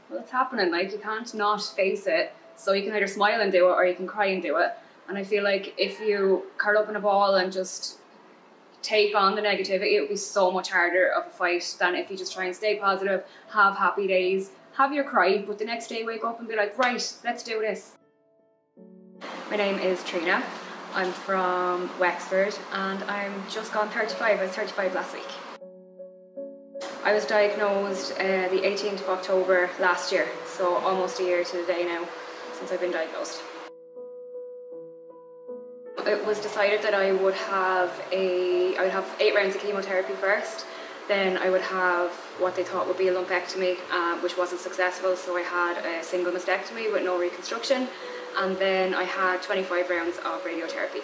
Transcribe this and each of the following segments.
well, it's happening. Like, you can't not face it. So you can either smile and do it, or you can cry and do it. And I feel like if you curl up in a ball and just take on the negativity, it would be so much harder of a fight than if you just try and stay positive, have happy days, have your cry, but the next day wake up and be like, right, let's do this. My name is Trina. I'm from Wexford and I'm just gone 35. I was 35 last week. I was diagnosed the 18th of October last year, so almost a year to the day now since I've been diagnosed. It was decided that I would have 8 rounds of chemotherapy first, then I would have what they thought would be a lumpectomy, which wasn't successful, so I had a single mastectomy with no reconstruction, and then I had 25 rounds of radiotherapy.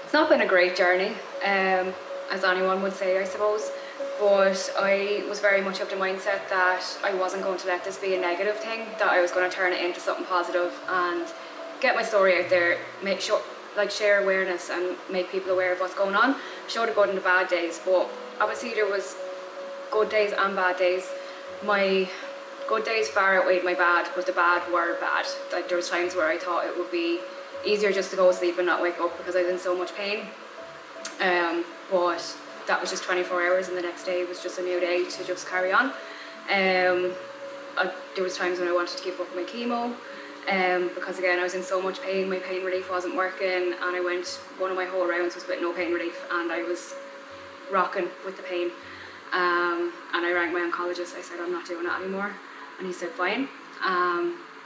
It's not been a great journey, as anyone would say, I suppose, but I was very much of the mindset that I wasn't going to let this be a negative thing, that I was going to turn it into something positive and get my story out there, share awareness and make people aware of what's going on, show the good and the bad days. But obviously there was good days and bad days. My good days far outweighed my bad, but the bad were bad. Like, there was times where I thought it would be easier just to go to sleep and not wake up because I was in so much pain. But that was just 24 hours, and the next day was just a new day to just carry on. There was times when I wanted to keep up with my chemo, because again I was in so much pain, my pain relief wasn't working, and one of my whole rounds was with no pain relief, and I was rocking with the pain. And I rang my oncologist. I said, I'm not doing it anymore, and he said fine.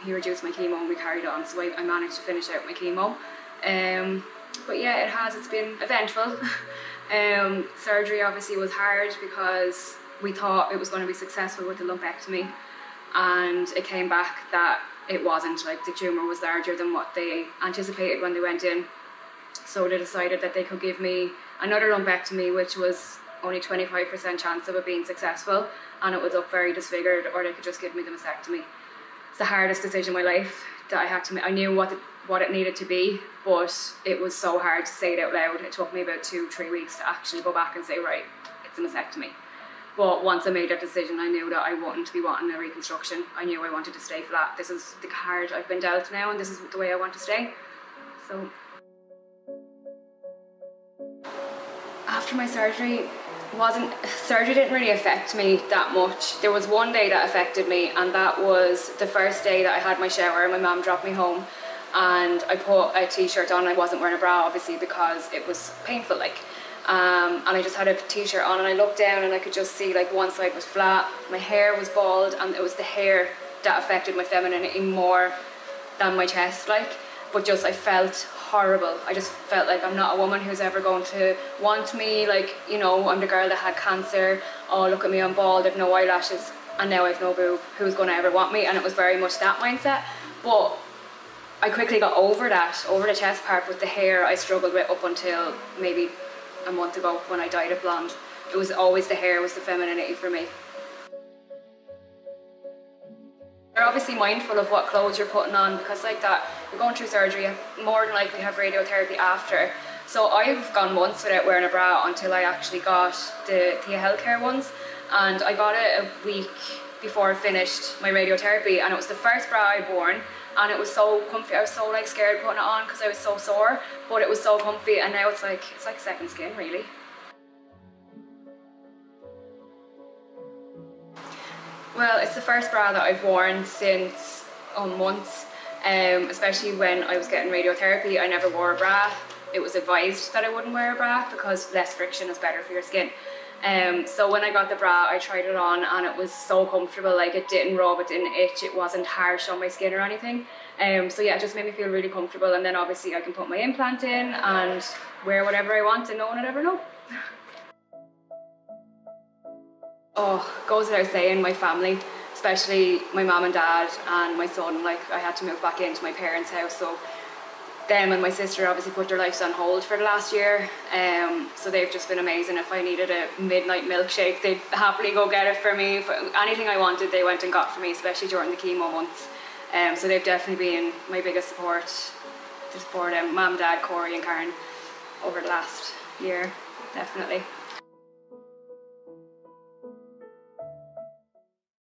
He reduced my chemo and we carried on, so I managed to finish out my chemo. But yeah, it's been eventful. Surgery obviously was hard because we thought it was going to be successful with the lumpectomy, and it came back that it wasn't. Like, the tumour was larger than what they anticipated when they went in, so they decided that they could give me another lumpectomy, which was only 25% chance of it being successful, and it would look very disfigured, or they could just give me the mastectomy. It's the hardest decision in my life that I had to make. I knew what it needed to be, but it was so hard to say it out loud. It took me about 2-3 weeks to actually go back and say, right, it's a mastectomy. But once I made that decision, I knew that I wouldn't be wanting a reconstruction. I knew I wanted to stay flat. This is the card I've been dealt now, and this is the way I want to stay. So after my surgery, didn't really affect me that much. There was one day that affected me, and that was the first day that I had my shower. My mum dropped me home, and I put a t-shirt on. I wasn't wearing a bra, obviously, because it was painful, like. And I just had a t-shirt on, and I looked down and I could just see, like, one side was flat, my hair was bald, and it was the hair that affected my femininity more than my chest, like. But just, I felt horrible. I just felt like I'm not a woman who's ever going to want me. Like, you know, I'm the girl that had cancer. Oh, look at me, I'm bald, I've no eyelashes, and now I've no boob. Who's going to ever want me? And it was very much that mindset. But I quickly got over that, over the chest part. With the hair, I struggled with up until maybe a month ago when I dyed it blonde. It was always the hair was the femininity for me. You're obviously mindful of what clothes you're putting on, because like that, you're going through surgery, you more than likely have radiotherapy after. So I've gone months without wearing a bra until I actually got the THEYA Healthcare ones, and I got it a week before I finished my radiotherapy, and it was the first bra I'd worn, and it was so comfy. I was so like scared putting it on because I was so sore, but it was so comfy, and now it's like second skin, really. Well, it's the first bra that I've worn since months, especially when I was getting radiotherapy. I never wore a bra. It was advised that I wouldn't wear a bra because less friction is better for your skin. So when I got the bra, I tried it on, and it was so comfortable. Like, it didn't rub, it didn't itch, it wasn't harsh on my skin or anything. So yeah, it just made me feel really comfortable, and then obviously I can put my implant in and wear whatever I want and no one would ever know. Oh, goes without saying, my family, especially my mum and dad and my son. Like, I had to move back into my parents' house, so them and my sister obviously put their lives on hold for the last year. So they've just been amazing. If I needed a midnight milkshake, they'd happily go get it for me. If anything I wanted, they went and got for me, especially during the chemo months. So they've definitely been my biggest support to support Mum, Dad, Corey and Karen over the last year, definitely.